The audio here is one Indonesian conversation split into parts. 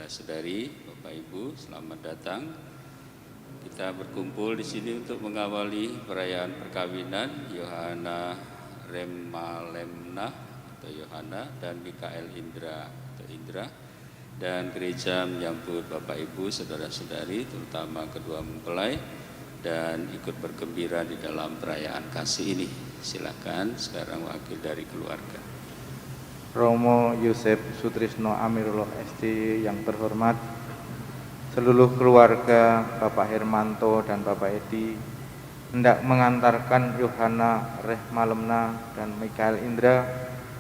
Saudara-saudari, Bapak Ibu, selamat datang. Kita berkumpul di sini untuk mengawali perayaan perkawinan Yohana Remmalemna atau Yohana dan Mikael Indra atau Indra, dan gereja menyambut Bapak Ibu, saudara-saudari, terutama kedua mempelai, dan ikut bergembira di dalam perayaan kasih ini. Silakan sekarang wakil dari keluarga. Romo Yosef Sutrisno Amirullah ST yang terhormat, seluruh keluarga Bapak Hermanto dan Bapak Edi hendak mengantarkan Yohana Remmalemna dan Mikael Indra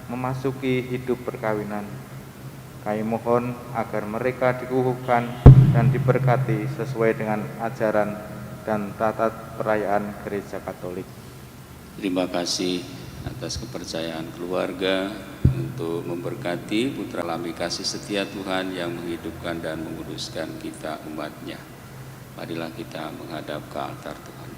memasuki hidup perkawinan. Kami mohon agar mereka dikukuhkan dan diberkati sesuai dengan ajaran dan tata perayaan Gereja Katolik. Terima kasih atas kepercayaan keluarga untuk memberkati putra alami kasih setia Tuhan yang menghidupkan dan menguduskan kita umatnya. Marilah kita menghadap ke altar Tuhan.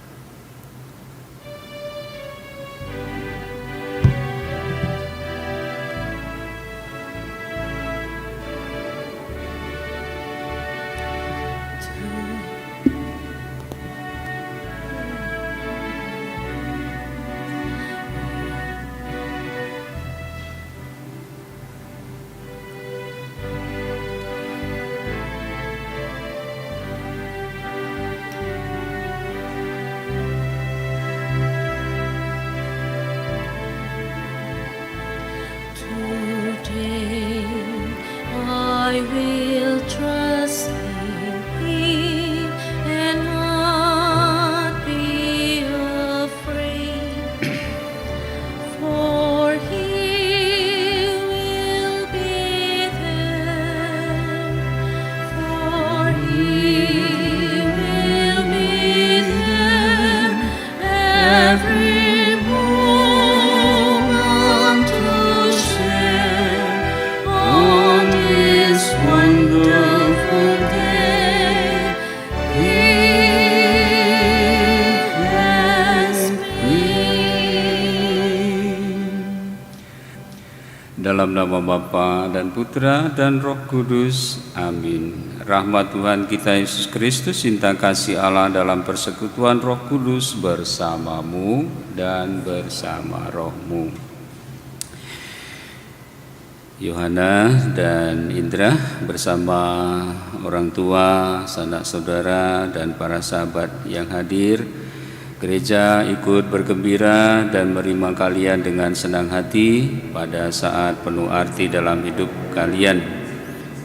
Dalam nama Bapa dan Putra dan Roh Kudus, amin. Rahmat Tuhan kita Yesus Kristus, cinta kasih Allah dalam persekutuan Roh Kudus bersamamu dan bersama rohmu. Yohana dan Indra bersama orang tua, sanak saudara, dan para sahabat yang hadir, gereja ikut bergembira dan menerima kalian dengan senang hati pada saat penuh arti dalam hidup kalian.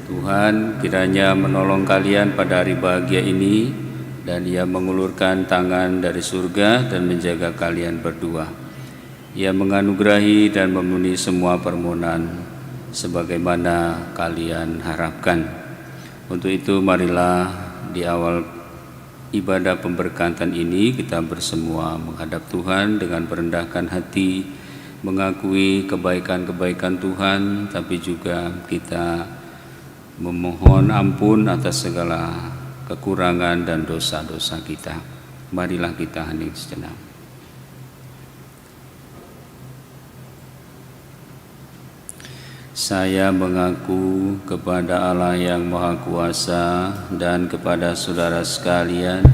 Tuhan kiranya menolong kalian pada hari bahagia ini, dan Ia mengulurkan tangan dari surga dan menjaga kalian berdua. Ia menganugerahi dan memenuhi semua permohonan sebagaimana kalian harapkan. Untuk itu marilah di awal ibadah pemberkatan ini kita bersemua menghadap Tuhan dengan merendahkan hati, mengakui kebaikan-kebaikan Tuhan, tapi juga kita memohon ampun atas segala kekurangan dan dosa-dosa kita. Marilah kita hening sejenak. Saya mengaku kepada Allah yang Maha Kuasa dan kepada saudara sekalian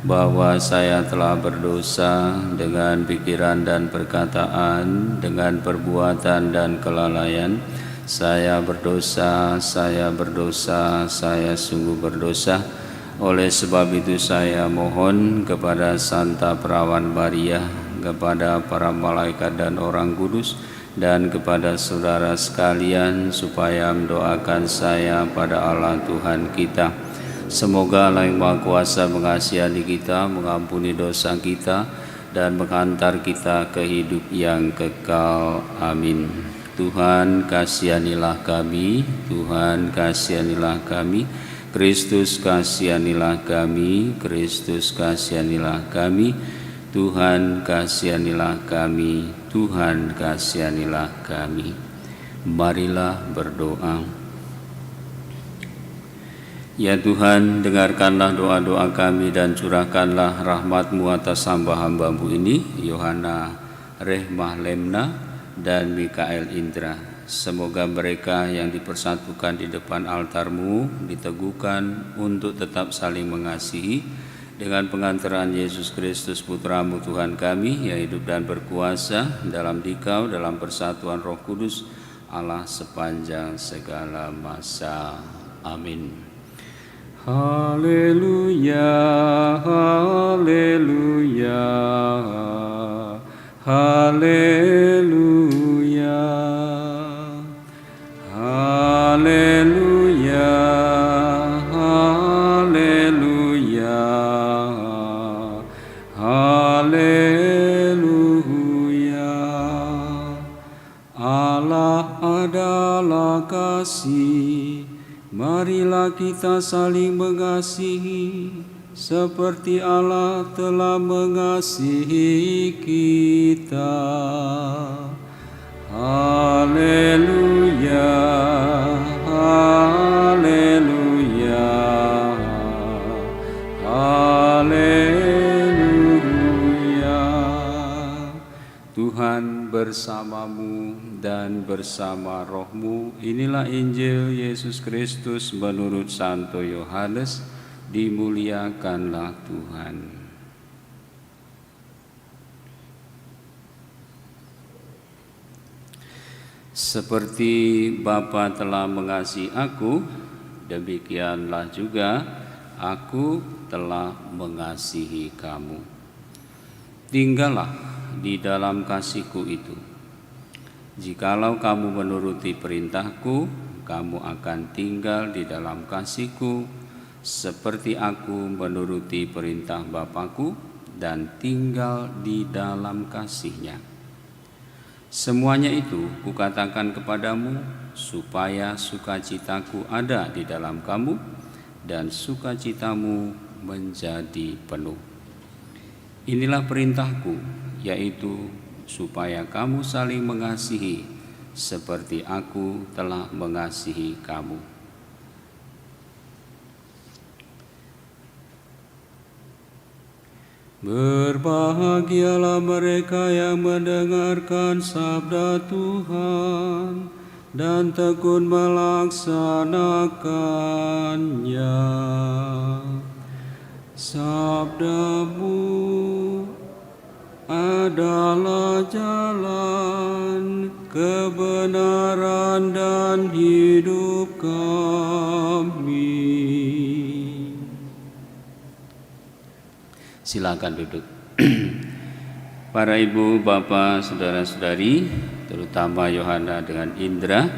bahwa saya telah berdosa dengan pikiran dan perkataan, dengan perbuatan dan kelalaian. Saya berdosa, saya sungguh berdosa. Oleh sebab itu saya mohon kepada Santa Perawan Maria, kepada para malaikat dan orang kudus, dan kepada saudara sekalian supaya mendoakan saya pada Allah Tuhan kita. Semoga Allah yang Maha Kuasa mengasihani kita, mengampuni dosa kita, dan menghantar kita ke hidup yang kekal. Amin. Tuhan kasihanilah kami, Tuhan kasihanilah kami, Kristus kasihanilah kami, Kristus kasihanilah kami, Tuhan kasihanilah kami, Tuhan kasihanilah kami. Marilah berdoa. Ya Tuhan, dengarkanlah doa-doa kami dan curahkanlah rahmat-Mu atas hamba-hamba-Mu ini, Yohana Remmalemna dan Mikael Indra, Semoga mereka yang dipersatukan di depan altar-Mu diteguhkan untuk tetap saling mengasihi dengan pengantaran Yesus Kristus Putra-Mu Tuhan kami yang hidup dan berkuasa dalam Dikau dalam persatuan Roh Kudus Allah sepanjang segala masa. Amin. Haleluya, haleluya, haleluya, haleluya, haleluya, haleluya. Allah adalah kasih. Marilah kita saling mengasihi seperti Allah telah mengasihi kita. Haleluya, haleluya, haleluya. Tuhan bersamamu dan bersama rohmu. Inilah Injil Yesus Kristus menurut Santo Yohanes. Dimuliakanlah Tuhan. Seperti Bapa telah mengasihi aku, demikianlah juga aku telah mengasihi kamu. Tinggallah di dalam kasihku itu. Jikalau kamu menuruti perintahku, kamu akan tinggal di dalam kasihku, seperti aku menuruti perintah Bapakku dan tinggal di dalam kasihnya. Semuanya itu kukatakan kepadamu, supaya sukacitaku ada di dalam kamu, dan sukacitamu menjadi penuh. Inilah perintahku, yaitu supaya kamu saling mengasihi seperti aku telah mengasihi kamu. Berbahagialah mereka yang mendengarkan sabda Tuhan dan tekun melaksanakannya. Sabda-Mu adalah jalan, kebenaran dan hidup kami. Silakan duduk. Para ibu, bapak, saudara-saudari, terutama Yohana dengan Indra,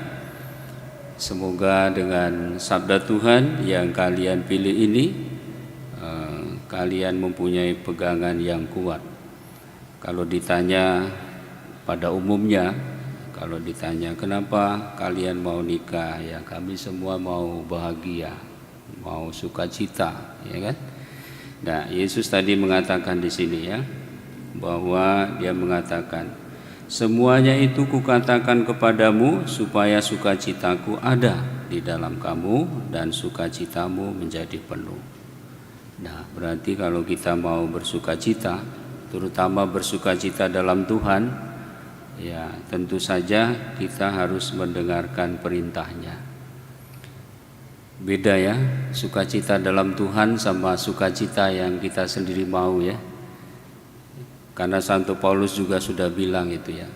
semoga dengan sabda Tuhan yang kalian pilih ini, kalian mempunyai pegangan yang kuat. Kalau ditanya pada umumnya, kalau ditanya kenapa kalian mau nikah, ya kami semua mau bahagia, mau sukacita, ya kan? Nah, Yesus tadi mengatakan di sini ya, bahwa dia mengatakan, semuanya itu kukatakan kepadamu supaya sukacitaku ada di dalam kamu dan sukacitamu menjadi penuh. Nah, berarti kalau kita mau bersukacita, terutama bersukacita dalam Tuhan, ya tentu saja kita harus mendengarkan perintahnya. Beda ya, sukacita dalam Tuhan sama sukacita yang kita sendiri mau ya. Karena Santo Paulus juga sudah bilang itu ya,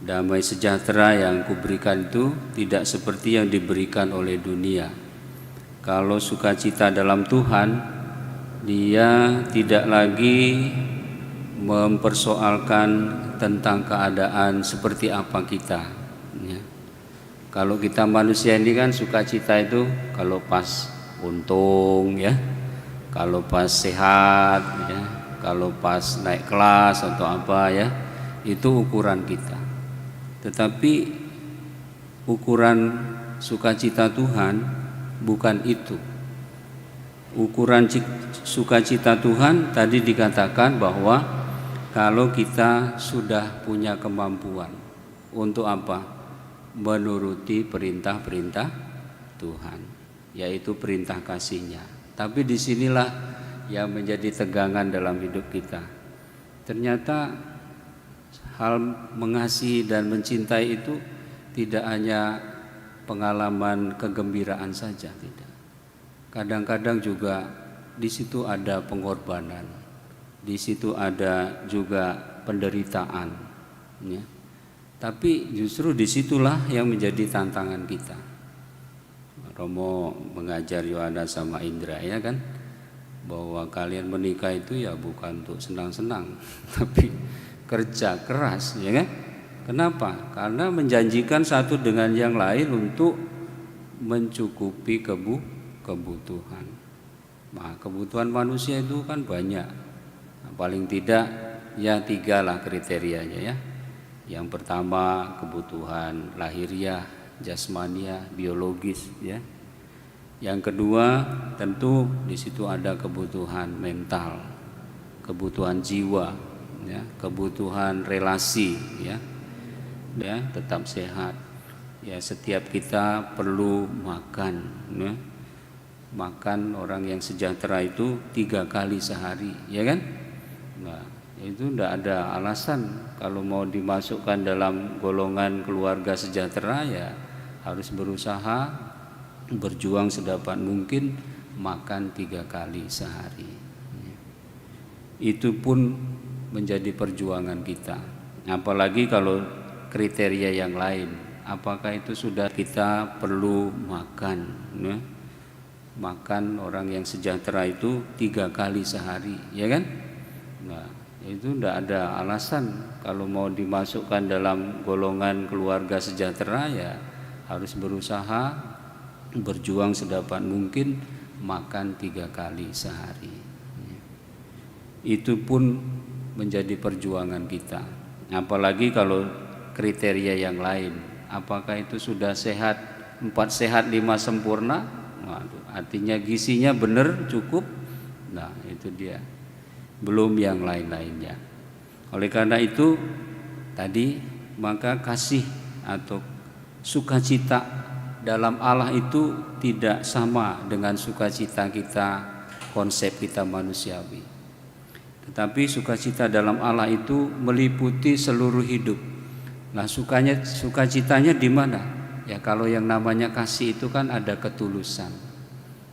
damai sejahtera yang kuberikan itu tidak seperti yang diberikan oleh dunia. Kalau sukacita dalam Tuhan, dia tidak lagi mempersoalkan tentang keadaan seperti apa kita ya. Kalau kita manusia ini kan sukacita itu kalau pas untung ya, kalau pas sehat ya, kalau pas naik kelas atau apa ya, itu ukuran kita. Tetapi ukuran sukacita Tuhan bukan itu. Ukuran sukacita Tuhan tadi dikatakan bahwa kalau kita sudah punya kemampuan untuk apa? Menuruti perintah-perintah Tuhan, yaitu perintah kasih-Nya. Tapi disinilah yang menjadi tegangan dalam hidup kita. Ternyata hal mengasihi dan mencintai itu tidak hanya pengalaman kegembiraan saja, tidak. Kadang-kadang juga di situ ada pengorbanan, di situ ada juga penderitaan, ya. Tapi justru disitulah yang menjadi tantangan kita. Romo mengajar Yohanes sama Indra, ya kan, bahwa kalian menikah itu ya bukan untuk senang-senang, tapi kerja keras, ya kan? Kenapa? Karena menjanjikan satu dengan yang lain untuk mencukupi kebutuhan. Nah, kebutuhan manusia itu kan banyak. Nah, paling tidak ya 3 lah kriterianya, ya. Yang pertama kebutuhan lahiriah, jasmaniah, biologis, ya. Yang kedua tentu di situ ada kebutuhan mental, kebutuhan jiwa, ya, kebutuhan relasi, ya, tetap sehat. Ya, setiap kita perlu makan, ya. Makan orang yang sejahtera itu 3 kali sehari, ya kan? Nah, itu tidak ada alasan kalau mau dimasukkan dalam golongan keluarga sejahtera, ya harus berusaha berjuang sedapat mungkin makan 3 kali sehari. Itu pun menjadi perjuangan kita. Apalagi kalau kriteria yang lain, apakah itu sudah kita perlu makan, ya? Makan orang yang sejahtera itu 3 kali sehari, ya kan? Nah, itu tidak ada alasan kalau mau dimasukkan dalam golongan keluarga sejahtera, ya harus berusaha berjuang sedapat mungkin makan 3 kali sehari. Itu pun menjadi perjuangan kita. Apalagi kalau kriteria yang lain, apakah itu sudah sehat, 4 sehat 5 sempurna? Nah, artinya gizinya benar, cukup. Nah, itu dia. Belum yang lain-lainnya. Oleh karena itu tadi, maka kasih atau sukacita dalam Allah itu tidak sama dengan sukacita kita, konsep kita manusiawi. Tetapi sukacita dalam Allah itu meliputi seluruh hidup. Nah, sukacitanya di mana? Ya, kalau yang namanya kasih itu kan ada ketulusan.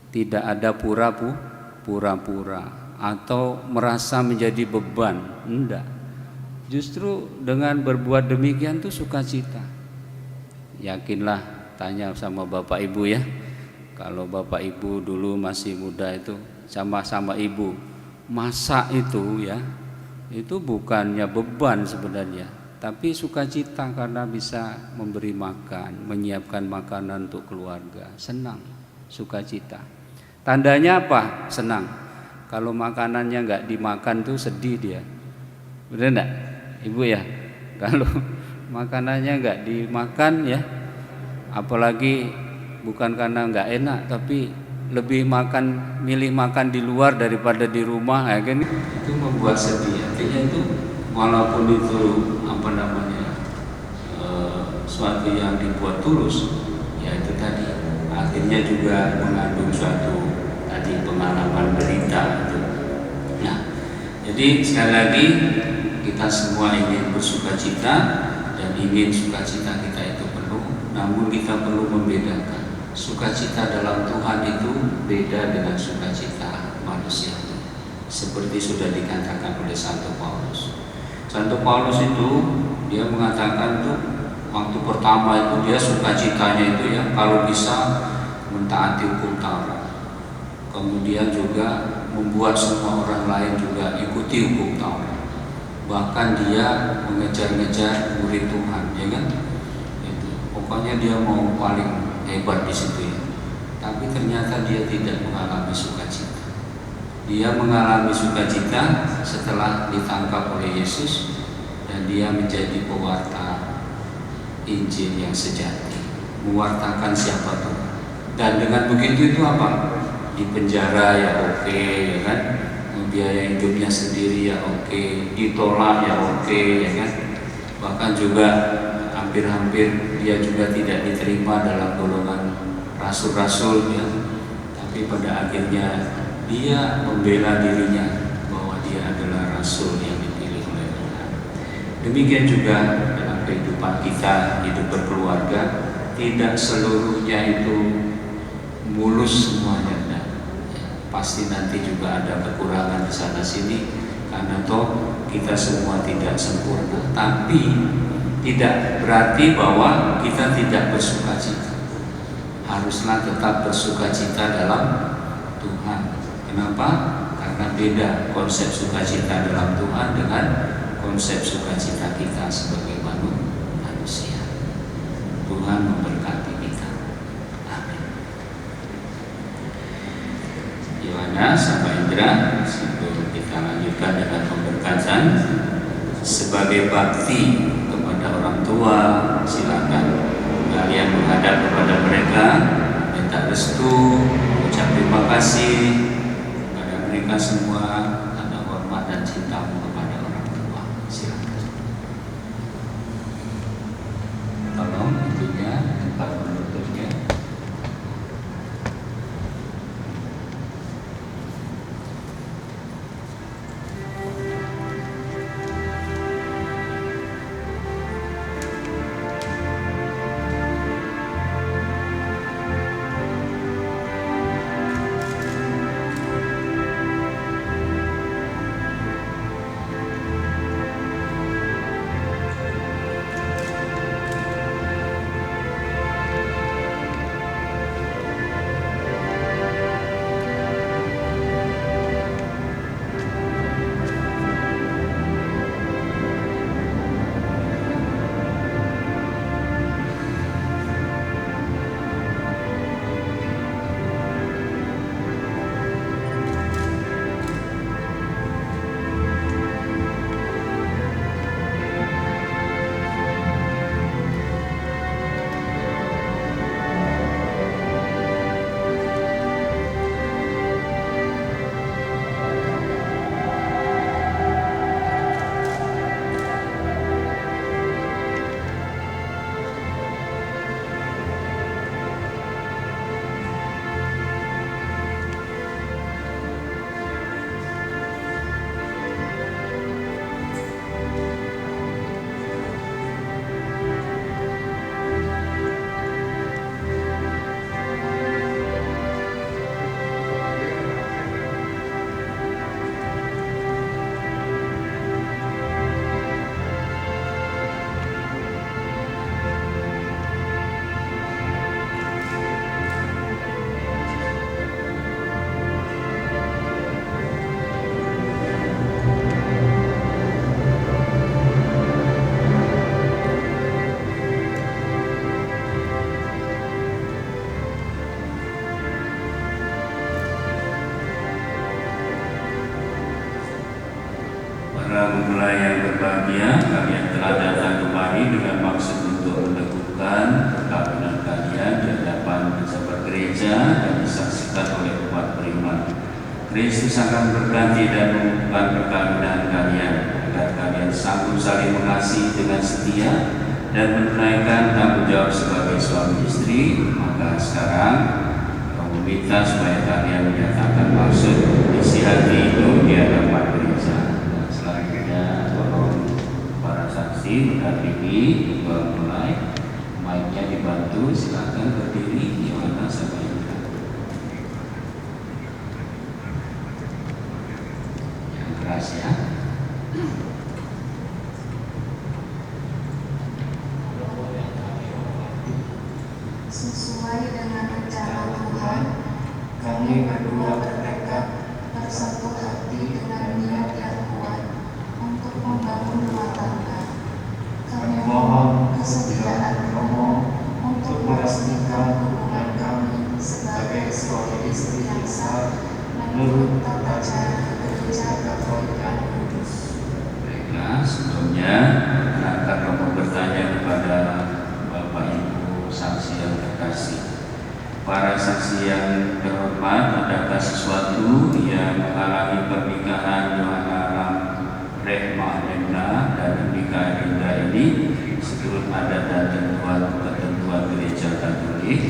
Tidak ada pura-pura atau merasa menjadi beban, enggak. Justru dengan berbuat demikian tuh sukacita. Yakinlah, tanya sama Bapak Ibu, ya. Kalau Bapak Ibu dulu masih muda itu sama-sama ibu masak itu, ya, itu bukannya beban sebenarnya, tapi sukacita karena bisa memberi makan, menyiapkan makanan untuk keluarga. Senang, sukacita. Tandanya apa? Senang. Kalau makanannya nggak dimakan tuh sedih dia. Benar enggak, Ibu, ya? Kalau makanannya nggak dimakan, ya, apalagi bukan karena nggak enak, tapi lebih milih makan di luar daripada di rumah, ya kan? Itu membuat sedih. Artinya itu walaupun itu suatu yang dibuat tulus, ya itu tadi akhirnya juga mengandung suatu tadi pengalaman derita itu. Nah, jadi sekali lagi kita semua ingin bersukacita dan ingin sukacita kita itu penuh, namun kita perlu membedakan. Sukacita dalam Tuhan itu beda dengan sukacita manusia. Seperti sudah dikatakan oleh Santo Paulus. Santo Paulus itu dia mengatakan tuh waktu pertama itu dia sukacitanya itu, ya, kalau bisa mentaati hukum Taurat. Kemudian juga membuat semua orang lain juga ikuti hukum Taurat. Bahkan dia mengejar-ngejar murid Tuhan, ya kan? Itu. Pokoknya dia mau paling hebat di situ, ya. Tapi ternyata dia tidak mengalami sukacita. Dia mengalami sukacita setelah ditangkap oleh Yesus dan dia menjadi pewarta Injil yang sejati, mewartakan siapa Tuhan. Dan dengan begitu itu apa? Di penjara ya oke, ya kan? Biaya hidupnya sendiri ya oke, ditolak ya oke, ya kan? Bahkan juga hampir-hampir dia juga tidak diterima dalam golongan rasul-rasul, ya. Tapi pada akhirnya dia membela dirinya bahwa dia adalah rasul yang dipilih oleh Tuhan. Demikian juga dalam kehidupan kita, hidup berkeluarga, tidak seluruhnya itu mulus semuanya. Nah, pasti nanti juga ada kekurangan di sana sini, karena toh kita semua tidak sempurna. Tapi tidak berarti bahwa kita tidak bersukacita. Haruslah tetap bersukacita dalam Tuhan. Kenapa? Karena beda konsep sukacita dalam Tuhan dengan konsep sukacita kita sebagai manusia. Tuhan memberkati kita. Amin. Yohana sama Indra, sebelum kita lanjutkan dengan pemberkatan, sebagai bakti kepada orang tua, silakan kalian menghadap kepada mereka, minta restu, ucap terima kasih kepada mereka semua karena hormat dan cintamu kepada orang tua. Silakan. Tolong itunya, tempat menutupnya. Para mempelai yang berbahagia, kalian telah datang kemari dengan maksud untuk meneguhkan perkawinan kalian di hadapan pejabat gereja dan disaksikan oleh umat beriman. Kristus akan berganti dan mengumumkan perkawinan kalian agar kalian sanggup saling mengasihi dengan setia dan menunaikan tanggung jawab sebagai suami istri. Maka sekarang kau meminta supaya kalian menyatakan maksud isi hati itu di hadapan gereja. Selanjutnya tolong para saksi mendampingi kedua mempelai, mic-nya dibantu, silakan berdiri. Yohana sama Indra. Yang keras ya. Sesuai dengan rencana Tuhan, kami berdua bertekad bersatu hati dengan niat yang kuat untuk membangun rumah tangga. Kami mohon kesediaan Romo untuk meresmikan hubungan kami sebagai suami istri yang sah menurut tata cara Gereja Katolik yang Kudus. Baiklah, sebelumnya akan Romo bertanya kepada Bapak Ibu saksi yang terkasih. Para saksi yang terhormat, adakah sesuatu yang menghalangi pernikahan Yohana Rehma Hendra dan Nika Hendra ini seturut adat dan ketentuan Gereja Katolik?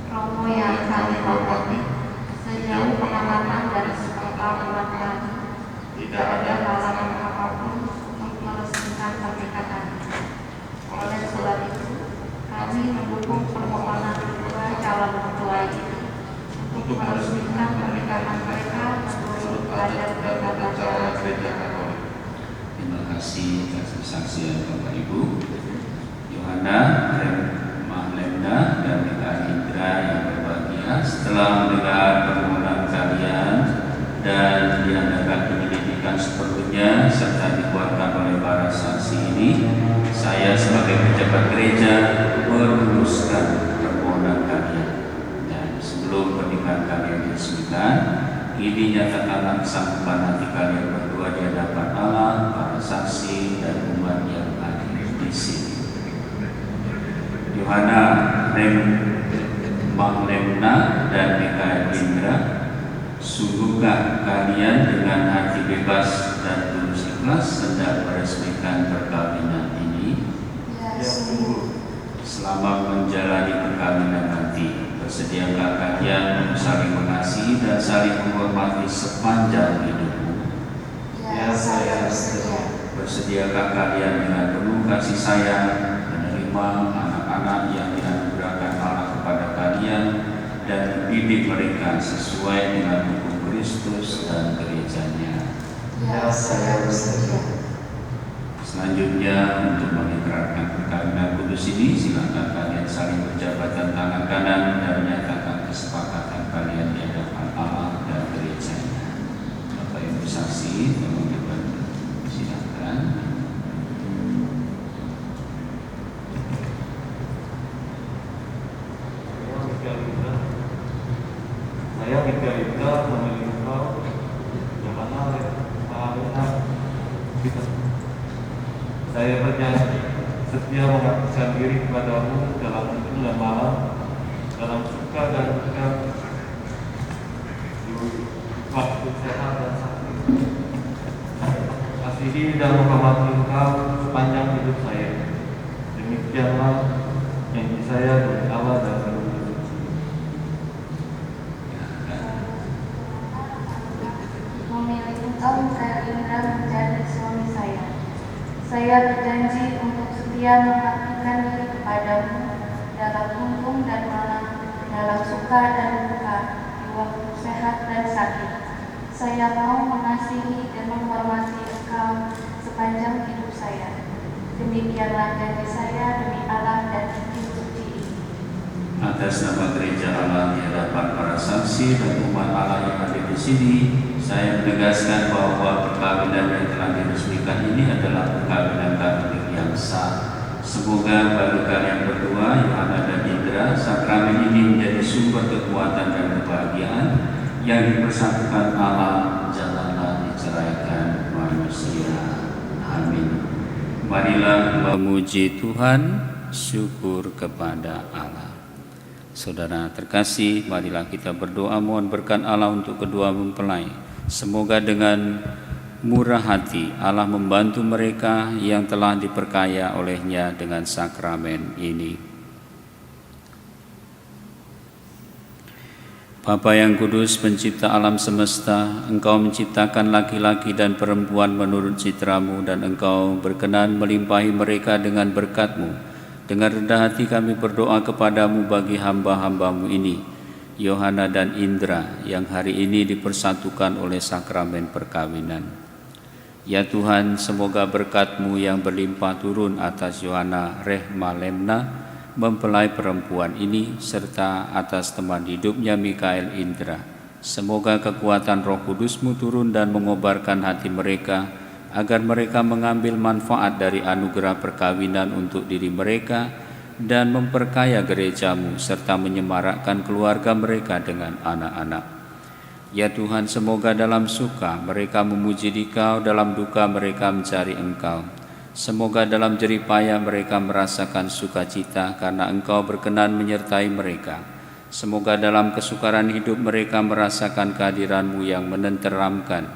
Romo yang kami hormati, sejauh pengalaman dan sepengetahuan kami, tidak ada halangan apapun untuk meresmikan pernikahan karena mereka menurut adat dan tata cara gereja Katolik. Terima kasih atas kesaksian Bapak Ibu. Yohana, Mahlemna, dan Mika Indra yang berbahagia, setelah mendengar permohonan kalian dan diadakan penyelidikan seperlunya serta dikuatkan oleh para saksi ini, saya sebagai pejabat gereja merumuskan permohonan kalian. Dan sebelum pernikahan kalian diresmikan, ini nyatakan sanggupan hati kalian berdua di hadapan Allah, para saksi dan umat yang hadir di sini. Yohana, Mahlemna, dan Mika Indra, sungguhkah kalian dengan hati bebas dan tulus ikhlas hendak meresmikan perkawinan ini? Ya, sungguh. Selama menjalani perkawinan nanti, bersediakah kalian saling mengasihi dan saling menghormati sepanjang hidupmu? Ya, saya bersedia. Bersediakah kalian dengan penuh kasih sayang menerima anak-anak yang dianugerahkan Allah kepada kalian dan mendidik mereka sesuai dengan hukum Kristus dan gerejanya? Ya, saya bersedia. Selanjutnya, untuk mengikrarkan perkawinan kudus ini, silakan kalian saling berjabatan tangan kanan dan menyatakan kesepakatan kalian di hadapan Allah dan gerejanya. Bapak Ibu saksi, tolong dibantu. Silakan. Saya Mika Indra memilih engkau Yohana Mahlemna. Saya berjanji setia mengabdikan diri kepadamu dalam hidup dan malam, dalam suka dan duka, di waktu sehat dan sakit. Kasihi dan menghormati engkau sepanjang hidup saya. Demikianlah janji saya dari Allah dan Roh Kudus. Memilih engkau Mika Indra menjadi suami saya. Saya berjanji untuk setia mengabdikan diri kepadamu dalam untung dan malam, dalam suka dan duka, di waktu sehat dan sakit. Saya mau mengasihi dan menghormati engkau sepanjang hidup saya. Demikianlah janji saya demi Allah dan Injil suci ini. Atas nama gereja Allah di hadapan para saksi dan umat Allah yang hadir di sini, saya menegaskan bahwa perkawinan yang telah diresmikan ini adalah perkawinan Katolik yang sah. Semoga bagi kalian berdua, Yohana dan Indra, sakramen ini menjadi sumber kekuatan dan kebahagiaan yang dipersatukan Allah, janganlah diceraikan manusia. Amin. Marilah memuji Tuhan, syukur kepada Allah. Saudara terkasih, marilah kita berdoa mohon berkat Allah untuk kedua mempelai. Semoga dengan murah hati Allah membantu mereka yang telah diperkaya olehnya dengan sakramen ini. Bapa yang kudus, pencipta alam semesta, Engkau menciptakan laki-laki dan perempuan menurut citramu, dan Engkau berkenan melimpahi mereka dengan berkat-Mu. Dengan rendah hati kami berdoa kepadamu bagi hamba-hambamu ini, Yohana dan Indra, yang hari ini dipersatukan oleh sakramen perkawinan. Ya Tuhan, semoga berkat-Mu yang berlimpah turun atas Yohana Mahlemna, mempelai perempuan ini, serta atas teman hidupnya Mikael Indra. Semoga kekuatan Roh Kudus-Mu turun dan mengobarkan hati mereka, agar mereka mengambil manfaat dari anugerah perkawinan untuk diri mereka dan memperkaya gereja-Mu serta menyemarakkan keluarga mereka dengan anak-anak. Ya Tuhan, semoga dalam suka mereka memuji Dikau, dalam duka mereka mencari Engkau. Semoga dalam jerih payah mereka merasakan sukacita karena Engkau berkenan menyertai mereka. Semoga dalam kesukaran hidup mereka merasakan kehadiran-Mu yang menenteramkan.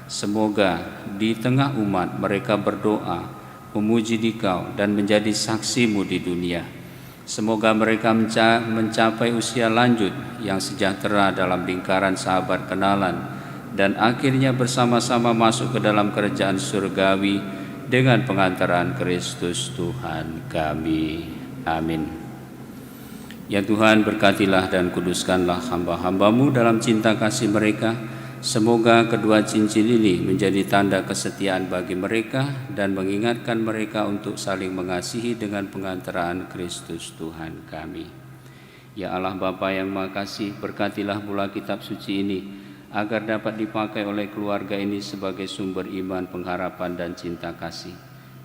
Semoga di tengah umat mereka berdoa, memuji Dikau dan menjadi saksi-Mu di dunia. Semoga mereka mencapai usia lanjut yang sejahtera dalam lingkaran sahabat kenalan, dan akhirnya bersama-sama masuk ke dalam kerajaan surgawi dengan pengantaran Kristus Tuhan kami. Amin. Ya Tuhan, berkatilah dan kuduskanlah hamba-hamba-Mu dalam cinta kasih mereka. Semoga kedua cincin ini menjadi tanda kesetiaan bagi mereka dan mengingatkan mereka untuk saling mengasihi dengan pengantaraan Kristus Tuhan kami. Ya Allah Bapa yang Maha Kasih, berkatilah pula kitab suci ini agar dapat dipakai oleh keluarga ini sebagai sumber iman, pengharapan, dan cinta kasih.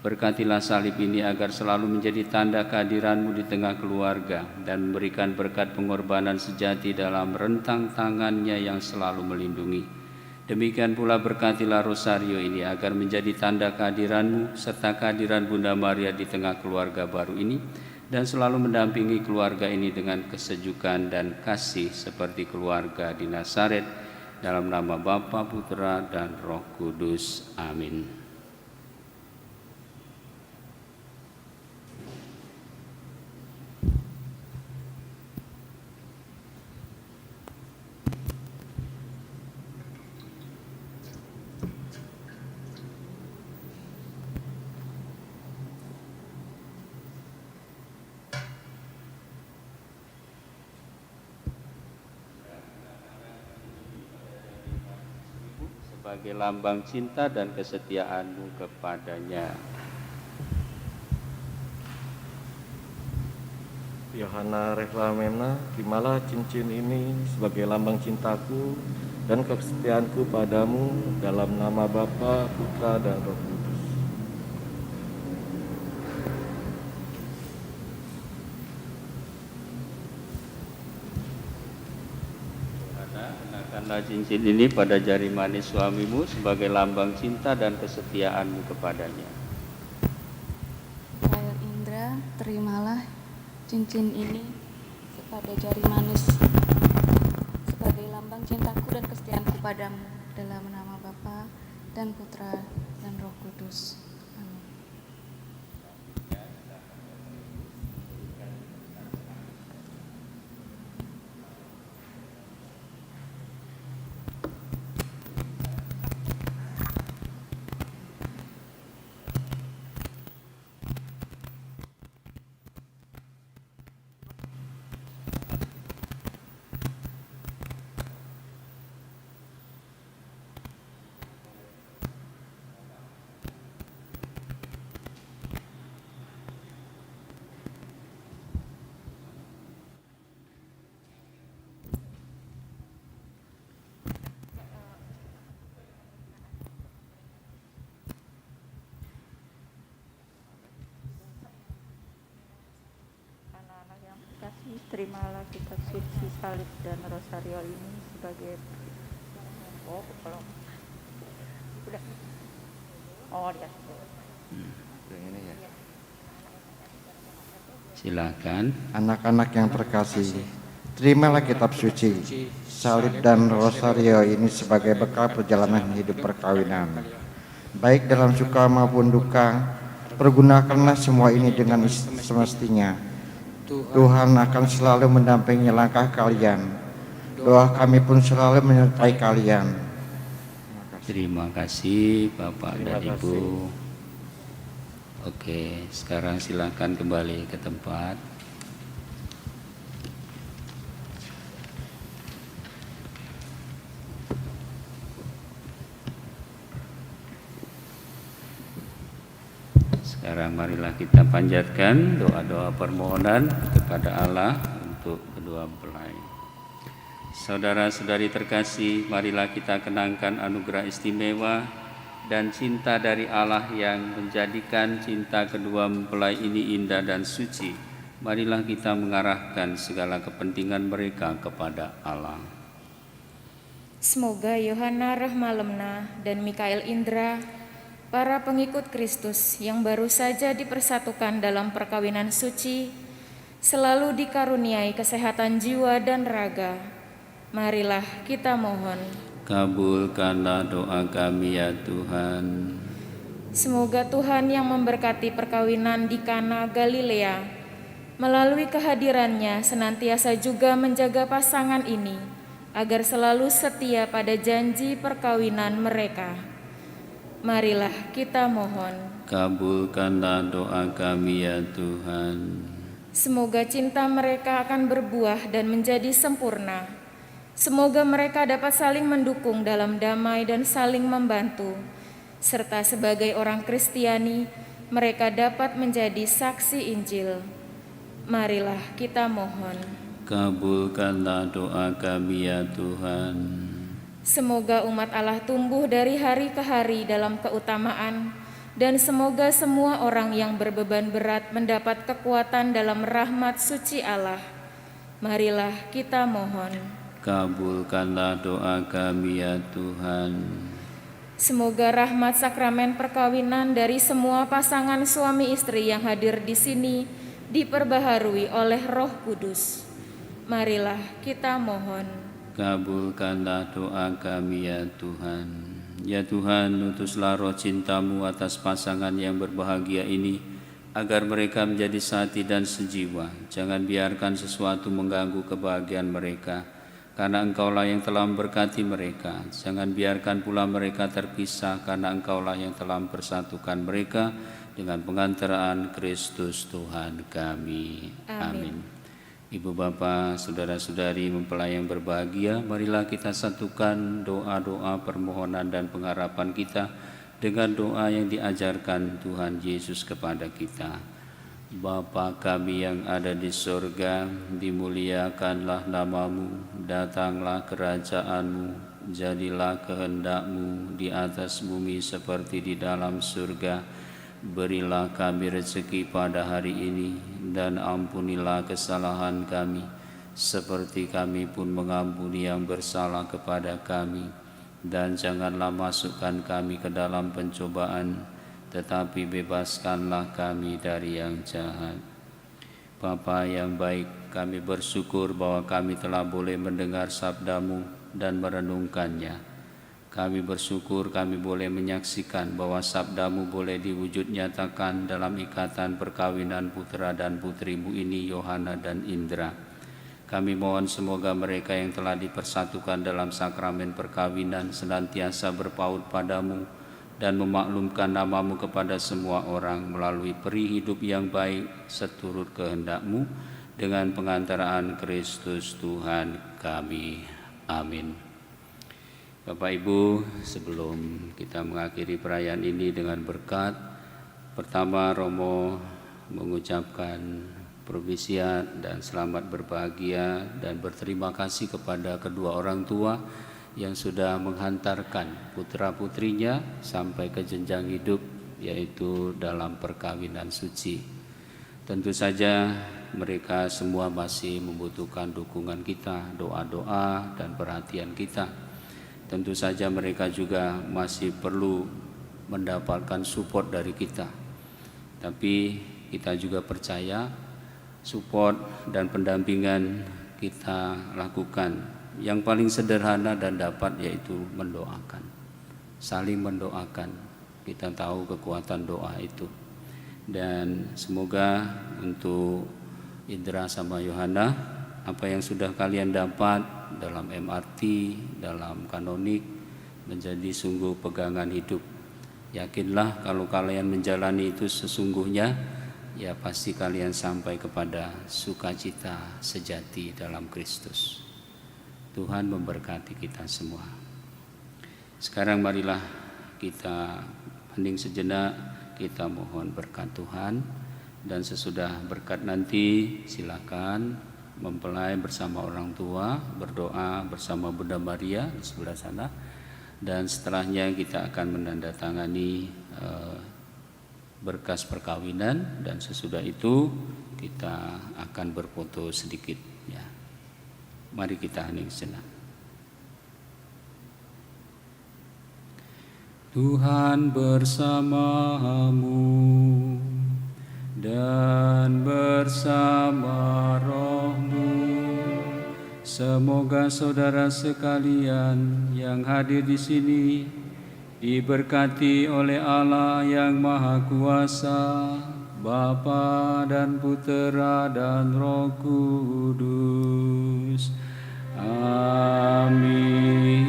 Berkatilah salib ini agar selalu menjadi tanda kehadiran-Mu di tengah keluarga dan memberikan berkat pengorbanan sejati dalam rentang tangan-Nya yang selalu melindungi. Demikian pula berkatilah rosario ini agar menjadi tanda kehadiran-Mu serta kehadiran Bunda Maria di tengah keluarga baru ini dan selalu mendampingi keluarga ini dengan kesejukan dan kasih seperti keluarga di Nazaret, dalam nama Bapa, Putra, dan Roh Kudus. Amin. Sebagai lambang cinta dan kesetiaan-Mu kepadanya. Yohana Reklamena, terimalah cincin ini sebagai lambang cintaku dan kesetiaanku padamu dalam nama Bapa, Putra, dan Roh Kudus. Kenakanlah cincin ini pada jari manis suamimu sebagai lambang cinta dan kesetiaan-Mu kepadanya. Mikael Indra, terimalah cincin ini pada jari manis sebagai lambang cintaku dan kesetiaanku padamu dalam nama Bapa dan Putra dan Roh Kudus. Amin. Anak-anak yang terkasih, terimalah kitab suci salib dan rosario ini sebagai belum udah ya. Silakan. Anak-anak yang terkasih, terimalah kitab suci, salib dan rosario ini sebagai bekal perjalanan hidup perkawinan. Baik dalam suka maupun duka, pergunakanlah semua ini dengan semestinya. Tuhan akan selalu mendampingi langkah kalian. Doa kami pun selalu menyertai kalian. Terima kasih Bapak Terima dan Ibu. Oke, sekarang silakan kembali ke tempat. Sekarang marilah kita panjatkan doa-doa permohonan kepada Allah untuk kedua mempelai. Saudara-saudari terkasih, marilah kita kenangkan anugerah istimewa dan cinta dari Allah yang menjadikan cinta kedua mempelai ini indah dan suci. Marilah kita mengarahkan segala kepentingan mereka kepada Allah. Semoga Yohana Rahmalemna dan Mikael Indra, para pengikut Kristus yang baru saja dipersatukan dalam perkawinan suci, selalu dikaruniai kesehatan jiwa dan raga. Marilah kita mohon. Kabulkanlah doa kami ya Tuhan. Semoga Tuhan yang memberkati perkawinan di Kana Galilea, melalui kehadirannya senantiasa juga menjaga pasangan ini, agar selalu setia pada janji perkawinan mereka. Marilah kita mohon. Kabulkanlah doa kami ya Tuhan. Semoga cinta mereka akan berbuah dan menjadi sempurna. Semoga mereka dapat saling mendukung dalam damai dan saling membantu, serta sebagai orang Kristiani, mereka dapat menjadi saksi Injil. Marilah kita mohon. Kabulkanlah doa kami ya Tuhan. Semoga umat Allah tumbuh dari hari ke hari dalam keutamaan, dan semoga semua orang yang berbeban berat mendapat kekuatan dalam rahmat suci Allah. Marilah kita mohon. Kabulkanlah doa kami ya Tuhan. Semoga rahmat sakramen perkawinan dari semua pasangan suami istri yang hadir di sini diperbaharui oleh Roh Kudus. Marilah kita mohon. Kabulkanlah doa kami ya Tuhan. Ya Tuhan, utuslah roh cinta-Mu atas pasangan yang berbahagia ini, agar mereka menjadi sehati dan sejiwa. Jangan biarkan sesuatu mengganggu kebahagiaan mereka, karena Engkaulah yang telah memberkati mereka. Jangan biarkan pula mereka terpisah, karena Engkaulah yang telah mempersatukan mereka dengan pengantaraan Kristus Tuhan kami. Amin. Ibu bapa, saudara-saudari mempelai yang berbahagia, marilah kita satukan doa-doa permohonan dan pengharapan kita dengan doa yang diajarkan Tuhan Yesus kepada kita. Bapa kami yang ada di sorga, dimuliakanlah nama-Mu, datanglah kerajaan-Mu, jadilah kehendak-Mu di atas bumi seperti di dalam surga. Berilah kami rezeki pada hari ini, dan ampunilah kesalahan kami, seperti kami pun mengampuni yang bersalah kepada kami. Dan janganlah masukkan kami ke dalam pencobaan, tetapi bebaskanlah kami dari yang jahat. Bapa yang baik, kami bersyukur bahwa kami telah boleh mendengar sabda-Mu dan merenungkannya. Kami bersyukur kami boleh menyaksikan bahwa sabda-Mu boleh diwujud nyatakan dalam ikatan perkawinan putra dan putri-Mu ini, Yohana dan Indra. Kami mohon semoga mereka yang telah dipersatukan dalam sakramen perkawinan senantiasa berpaut pada-Mu dan memaklumkan nama-Mu kepada semua orang melalui peri hidup yang baik seturut kehendak-Mu dengan pengantaraan Kristus Tuhan kami. Amin. Bapak Ibu, sebelum kita mengakhiri perayaan ini dengan berkat, pertama Romo mengucapkan provisiat dan selamat berbahagia dan berterima kasih kepada kedua orang tua yang sudah menghantarkan putra-putrinya sampai ke jenjang hidup, yaitu dalam perkawinan suci. Tentu saja mereka semua masih membutuhkan dukungan kita, doa-doa dan perhatian kita. Tentu saja mereka juga masih perlu mendapatkan support dari kita. Tapi kita juga percaya support dan pendampingan kita lakukan. Yang paling sederhana dan dapat yaitu mendoakan. Saling mendoakan. Kita tahu kekuatan doa itu. Dan semoga untuk Indra sama Yohana, apa yang sudah kalian dapat dalam MRT, dalam kanonik, menjadi sungguh pegangan hidup. Yakinlah kalau kalian menjalani itu sesungguhnya, ya pasti kalian sampai kepada sukacita sejati dalam Kristus. Tuhan memberkati kita semua. Sekarang marilah kita hening sejenak, kita mohon berkat Tuhan. Dan sesudah berkat nanti silakan mempelai bersama orang tua berdoa bersama Bunda Maria di sebelah sana, dan setelahnya kita akan menandatangani berkas perkawinan, dan sesudah itu kita akan berfoto sedikit ya. Mari kita hening sejenak. Tuhan bersamamu dan bersama rohmu. Semoga saudara sekalian yang hadir di sini diberkati oleh Allah yang Maha Kuasa, Bapa dan Putera dan Roh Kudus. Amin.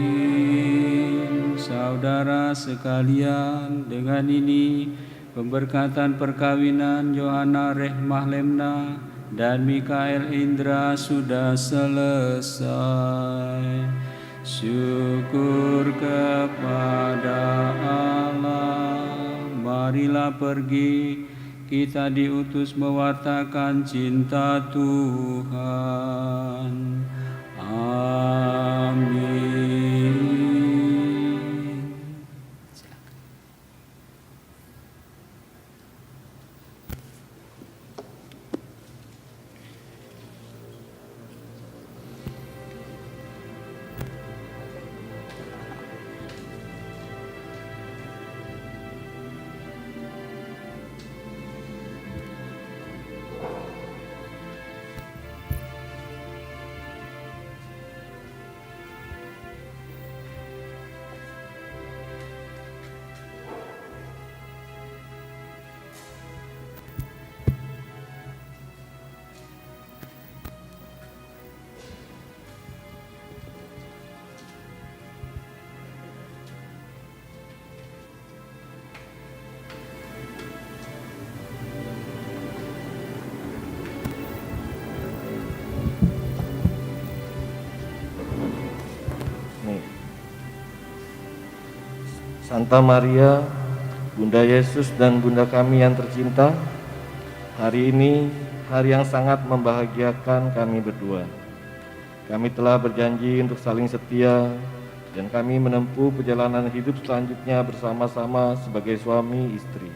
Saudara sekalian, dengan ini pemberkatan perkawinan Yohana Rehmah Lemna dan Mikael Indra sudah selesai. Syukur kepada Allah. Marilah pergi, kita diutus mewartakan cinta Tuhan. Amin. Santa Maria, Bunda Yesus dan Bunda kami yang tercinta, hari ini hari yang sangat membahagiakan kami berdua. Kami telah berjanji untuk saling setia dan kami menempuh perjalanan hidup selanjutnya bersama-sama sebagai suami istri.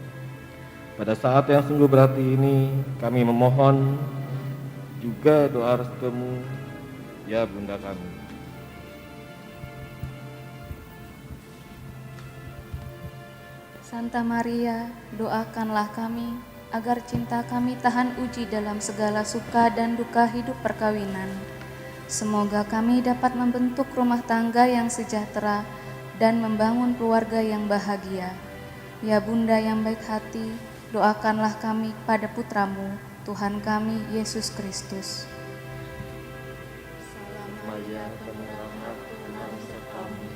Pada saat yang sungguh berarti ini, kami memohon juga doa restumu, ya Bunda kami. Santa Maria, doakanlah kami agar cinta kami tahan uji dalam segala suka dan duka hidup perkawinan. Semoga kami dapat membentuk rumah tangga yang sejahtera dan membangun keluarga yang bahagia. Ya Bunda yang baik hati, doakanlah kami pada putramu, Tuhan kami, Yesus Kristus. Salam Maria, penuh rahmat, Tuhan sertamu,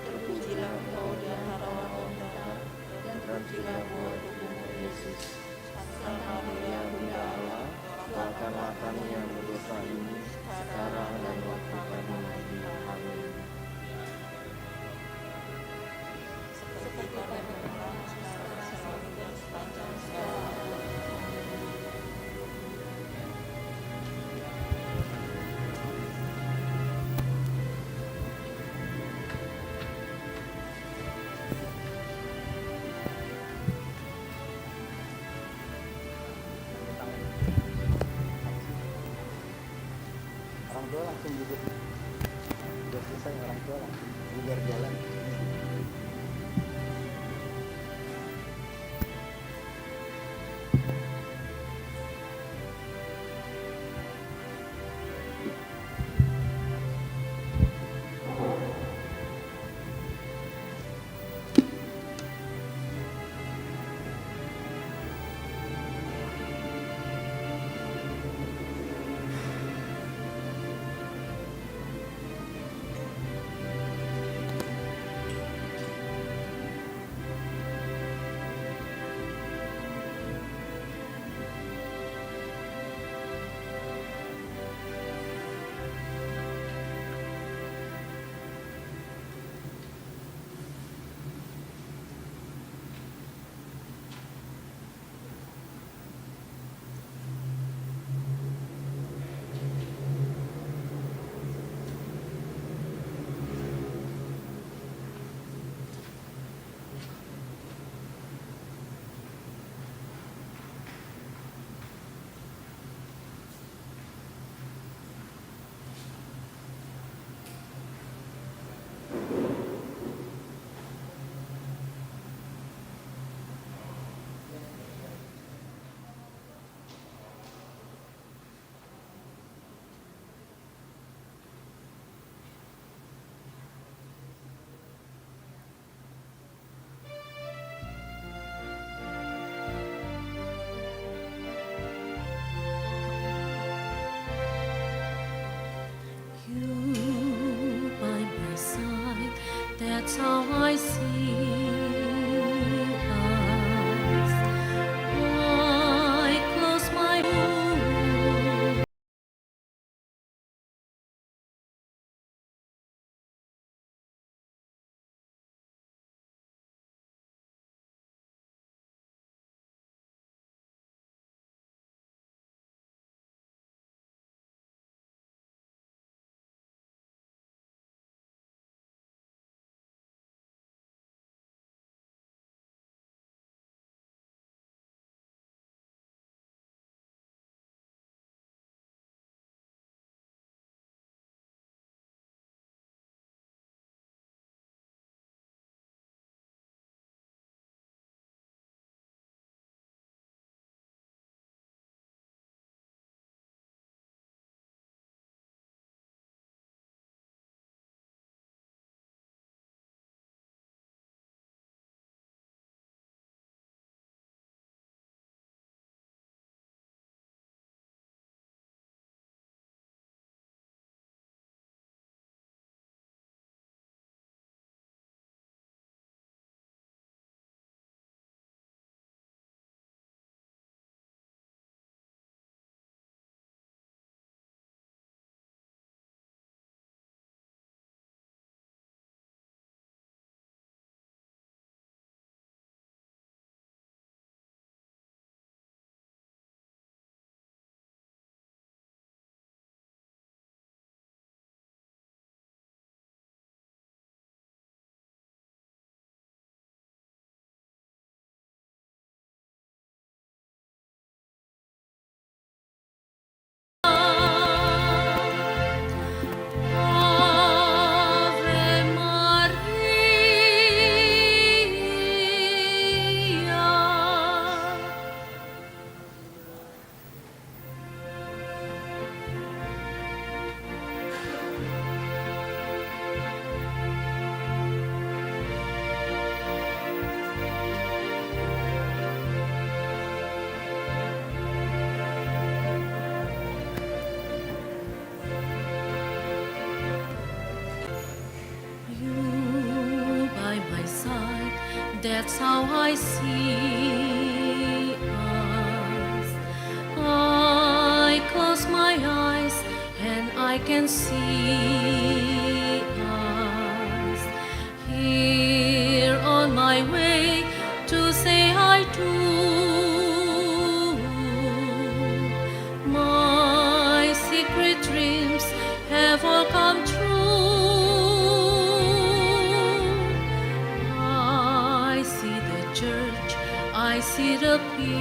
terpujilah engkau di antara wanita, dan terpujilah buah tubuhmu Yesus. Santa Maria, Bunda Allah, doakanlah kami yang berdosa ini, sekarang dan waktu kami mati. Amin. Orang tua langsung duduk, udah selesai orang tua langsung bubar jalan. You by my side, that's how I see us. I close my eyes That's how I see us. I close my eyes and I can see us. Here on my way to say I do. My secret dreams have all come true. I see the church, I see the people,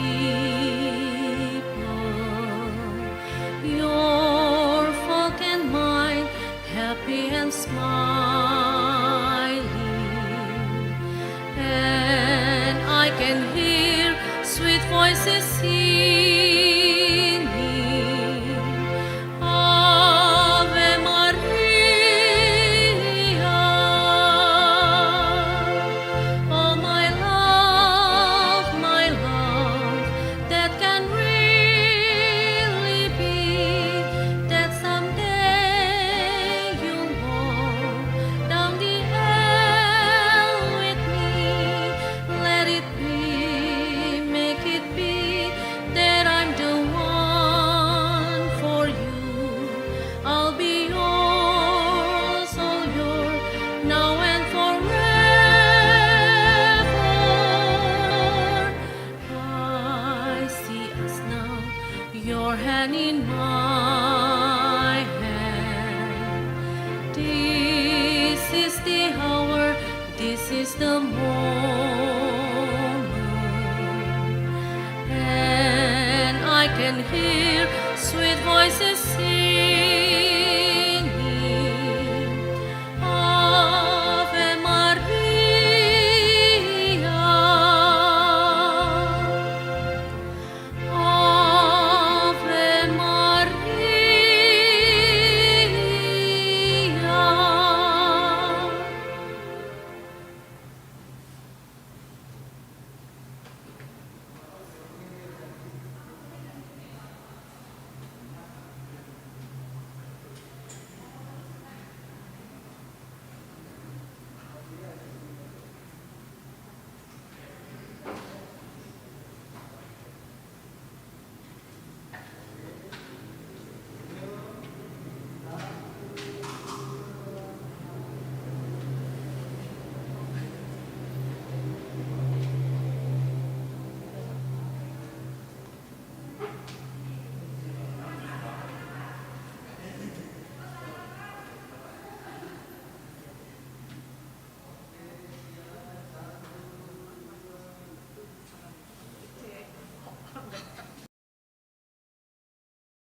your folk and mine, happy and smiling. And I can hear sweet voices singing, Ave Maria. Oh my love, that can really be that someday you'll walk down the aisle with me. Let it be, make it be that I'm the one for you. I'll be yours, all yours, now and forever. I see us now, your hand in my hand. This is the hour, this is the moment, and I can hear sweet voices sing.